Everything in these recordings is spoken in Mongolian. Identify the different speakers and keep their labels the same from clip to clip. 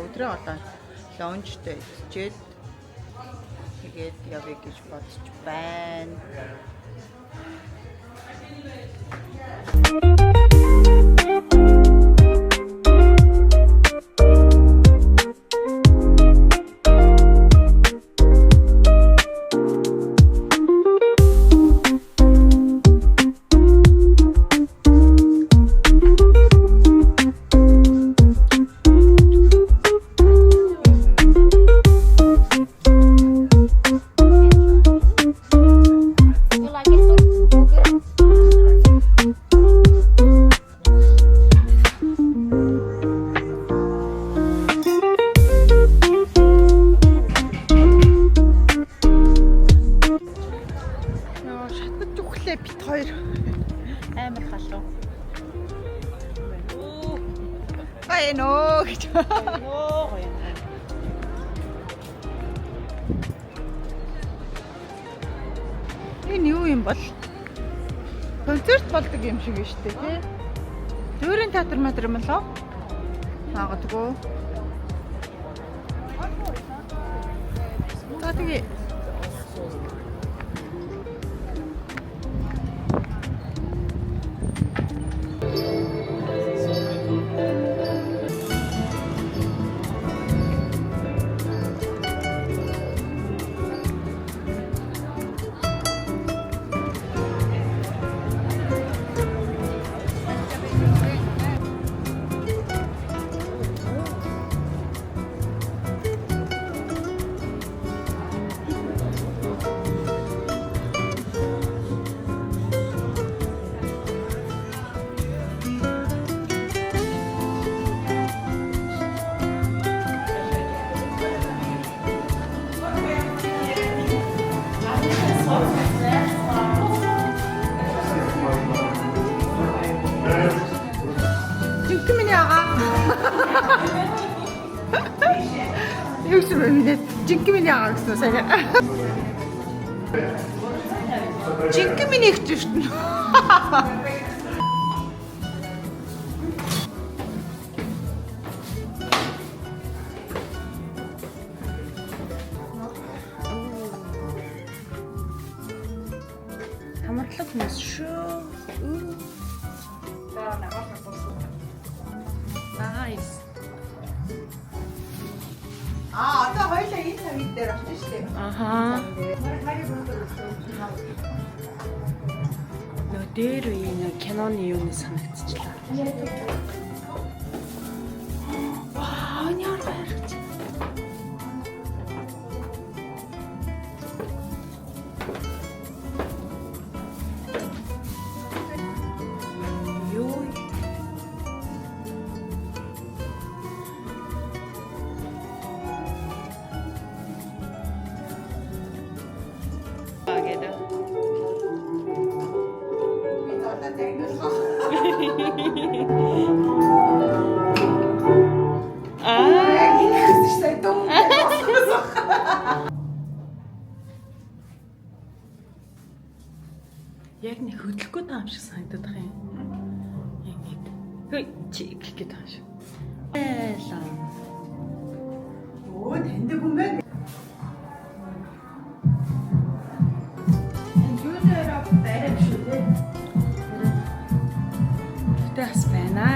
Speaker 1: өдрөө одоо лончтой идчихэд тэгээд явъя гэж бодож байна. Бит хоёр амар халуу. Айно гэж. Энэ юу юм бол? Концерт болдог юм шиг байна шүү дээ, тий? Дүүрэн театр юм болоо? Магадгүй. Тэгээ юу ч юм бэ? Жинхэнэ миний агаа гэсэн үү сайн. Жинхэнэ миний их шүү дээ. Хамарлаг хүмүүс шүү. Nice. Одоо хоёлаа энэ цагийн дээр очсон шүү дээ. Ахаа. Нөө дээр үеийн киноны юуны санагдчихлаа. Вау, яар баярч. Яг нэг хөдлөхгүй таам шиг санагдаад байгаа юм. Яг нэг хөө чиг гэдэг таам шиг. Элаа. Оо таньдаг юм байна. Юунаараа барайж шүү дээ. Тэс байна.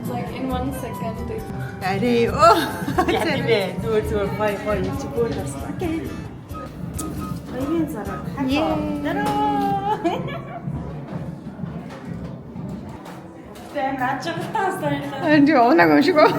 Speaker 2: Like in 1 second.
Speaker 1: Арей оо.
Speaker 3: Яа зүгээр бай чигүүл бас. Окей. Хоёрын зараа хаа. Тэ начигтаас тайлаа.
Speaker 1: Энд онаг юм шиг оо.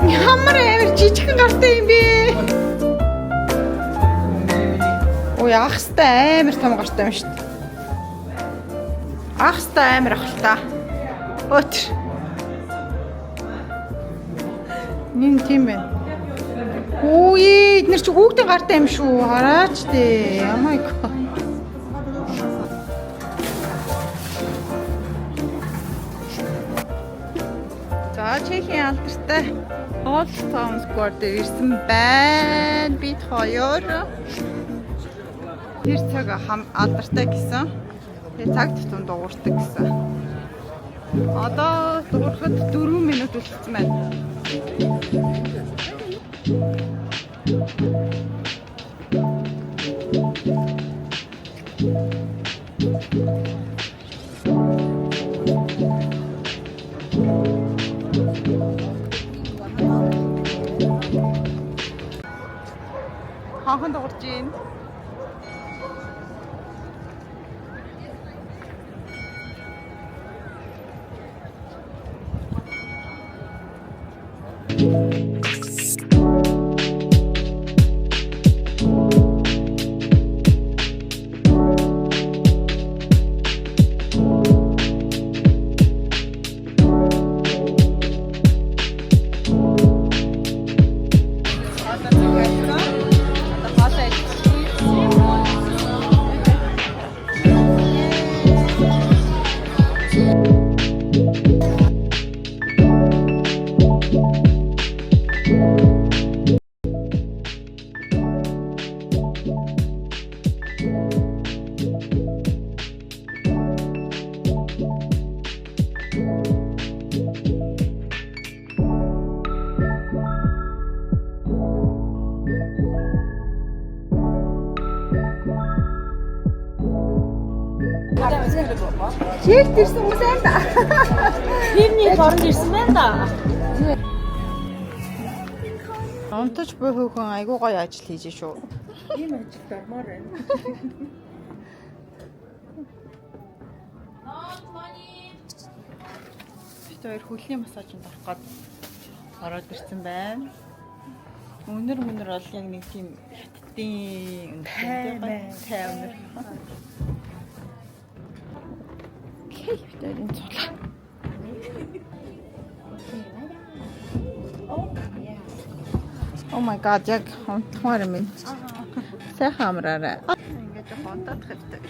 Speaker 1: Ямар амар жижигхэн гартай юм бэ? Ой, ахстай амар том гартай юм шүү дээ. Ахстай амар ах л та. Өтр. Нин тийм ээ. Үй, эднэр чи хүүхдийн гартай юм шүү. Хараач дээ. Oh my god. За чихийн алдартай Old Town Square дээр ирсэн байна. Бид хоёр тэр цаг алдартай гэсэн. Тэгээ цаг тутам дуурдаг гэсэн. Одоо дуурахад 4 минут үлдсэн байна. Хахан дуурж байна. Чек дэрсэн хүмүүс байна да.
Speaker 3: Тэрний оронд ирсэн байна да.
Speaker 1: Онтож буй хөөхөн айгуу гоё ажил хийж шүү.
Speaker 3: Ийм ажил дормоор байна.
Speaker 1: Тэр хөлний массажинд орох гээд ороод ирсэн байна. Өнөр бол яг нэг тийм хаттын тай өнөр. Хэвтэрийн цулаа. Oh my god, яг хонтмаар юм. Сайхан амраарай. Ингээд хонтоод хэвтэр.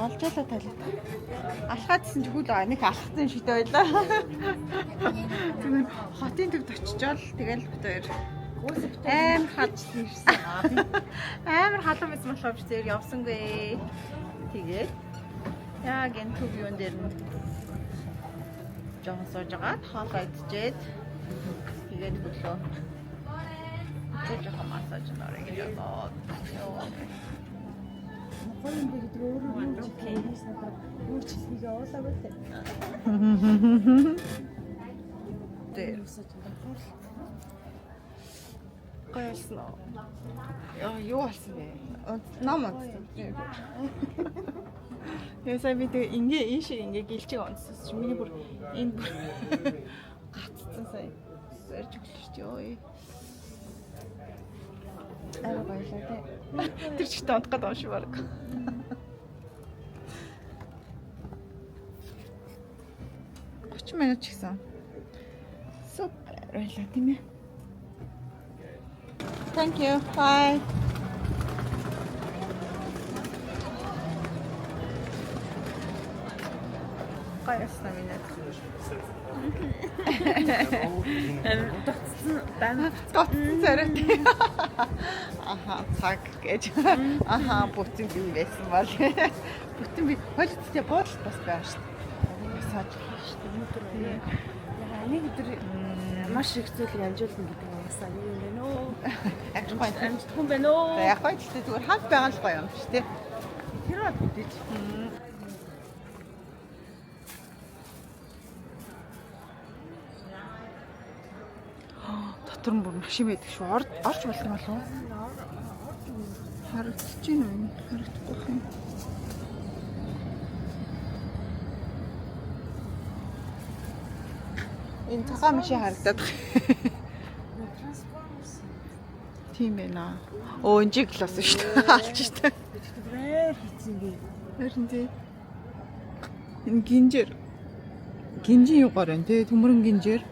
Speaker 1: Олжлоо талаа. Алхаадсэн ч хөл байгаа. Нэг алхсан шигтэй байлаа. Тэгвэл хотын төвд очичоод тэгэл бид хоёр амар хадсан ирсэн. Амар халуун байсан болохоор би зэрэг явсангүй. Тэгээд яг энэ төв юун дээр нь жоохон сууж байгаа. Хоолоо идчихэд тэгээд хөдлөө. Жоохон массаж нөрөө гэж бодоо.
Speaker 3: Хоног бид өөрөө кейс надад бүр чилгээ явуулаагүй дээ.
Speaker 1: Тэр гайсан уу? Яа, юу болсон бэ? Намаа. Ясаа бид ингээ гэлжиг онцсон чи миний бүр энэ бүр гацсан сая. Сэрж өглөө чи ой. Аа баялаа те. Тэр чихтэй унтах гэдэг юм шиг баг. Минут ч гэсэн. Супер байлаа тийм ээ. Thank you. Bye. Гайсна минут. Дотсон царайтай. Аха, цаг гэж. Аха, бүтэн би байсан бол. Бүтэн би холицтой бодлол бас байгаа шүү дээ. Саад
Speaker 3: нэг өдөр маш их зүйлийг амжуулна гэдэг юмсаа юу юм бэ нөө? Амжтгүй байна уу?
Speaker 1: Яг гоё гэхдээ зүгээр хамт байгаа л гоё юм шүү дээ.
Speaker 3: Тэр бод мэдээж.
Speaker 1: Дотор нь бүр машин байдаг шүү. Орж болох юм болов уу? Харагдаж байна уу? Харагдахгүй юм. Энэ цагаан машин харагдаад байна. Тийм байна. Оо энэ класс шүү дээ. Алж штэ.
Speaker 3: Зүгээр хийцэн би.
Speaker 1: Харин тий. Энэ гинжэр. Гинжин юу гаран тий төмөрн гинжэр.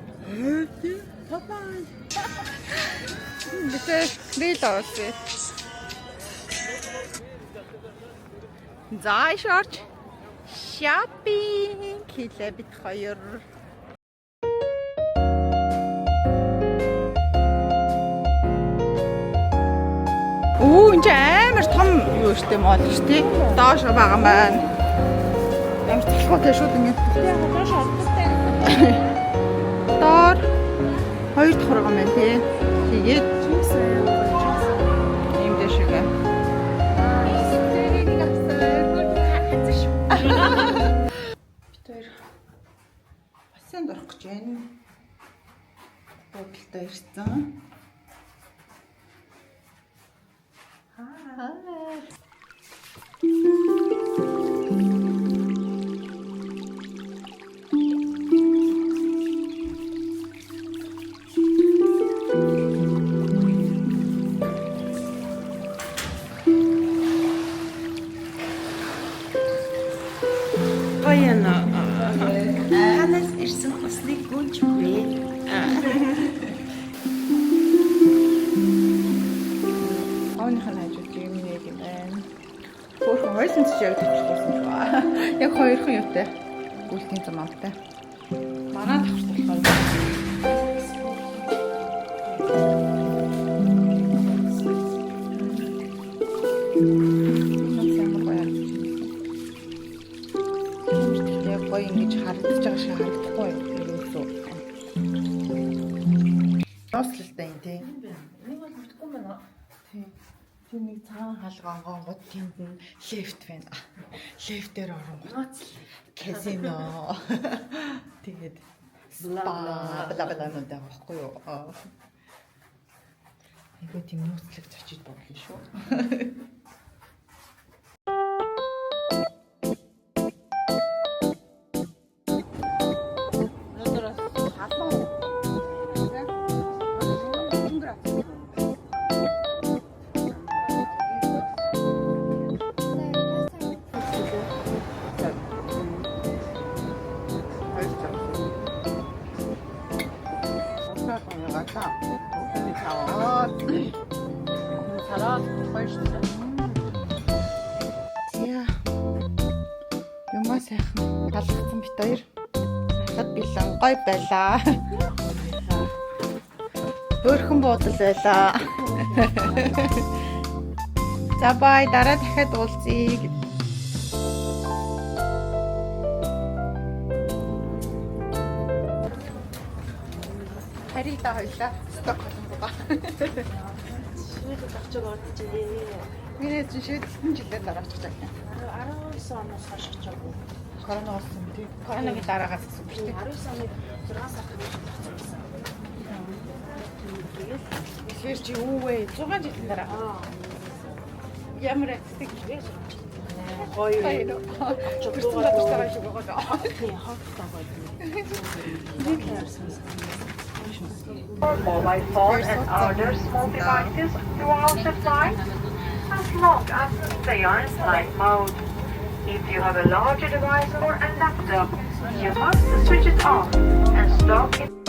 Speaker 3: Тий. Папа.
Speaker 1: Битээ бил авсан. За шорч. Шопинг хийлээ бит хоёр. Оо энэ амар том юу штэ мод штэ. Доош байгаа юм байна. Ямар талхуутай шууд ингэ.
Speaker 3: Доош ордогтой.
Speaker 1: Доор хоёр дахь байгаа юм байна тий. Тэгээд юм дэш үгээ. Битээр бассейнд орох гэж байна. Буудалтай ирсэн.
Speaker 3: Баяна. Ханаас ирсэн усныг гүнж бэ.
Speaker 1: Ооныхаа хажууд юм нэг юм байна. Хөөхөн хойсон ч яг төвчлсэн ч ба. Яг хоёрхан юутай. Гүйлтийн зам амтай. Манай давхар болохоор гоё ингэж харагдаж байгаа шиг харагдахгүй юу? Нослолтой юм тий.
Speaker 3: Нэг бол мэдгүй байна.
Speaker 1: Тий. Тэр нэг цагаан халгаангон гот тэнд нь лефт байна. Лефтээр оронгот казино. Тэгээд бла бла бла гэдэг байхгүй юу? Айгуу тийм нууцлаг зочид бодлоо шүү. Юмаа сайхан талхсан бит хоёр. Хахад билэн гой байлаа. Өөрхөн буудал байлаа. За бай дараа дахиад уулзъя. Харита хоёлаа. Стокхолм байгаа.
Speaker 3: Шийдэл авч ордчихээ.
Speaker 1: Миний чинь шийдэлсэн жилээр дараач гэж байна.
Speaker 3: 19 оноос хойш очоогүй.
Speaker 1: Корона болсон тийм. Коронагийн дараагаас гэсэн үг шүү дээ.
Speaker 3: 19 оны 6 сард болсон.
Speaker 1: Тэгэхээр чи юу вэ? 6 жилийн дараа. Ямар эцэг вэ?
Speaker 3: Гоё.
Speaker 1: Чөтгөр тастараа шиг байгаа.
Speaker 3: Тий, хавтаа гоё.
Speaker 2: Mobile phone and other small devices throughout the flight, as long as they are in flight mode. If you have a larger device or a laptop, you must switch it off and stop it.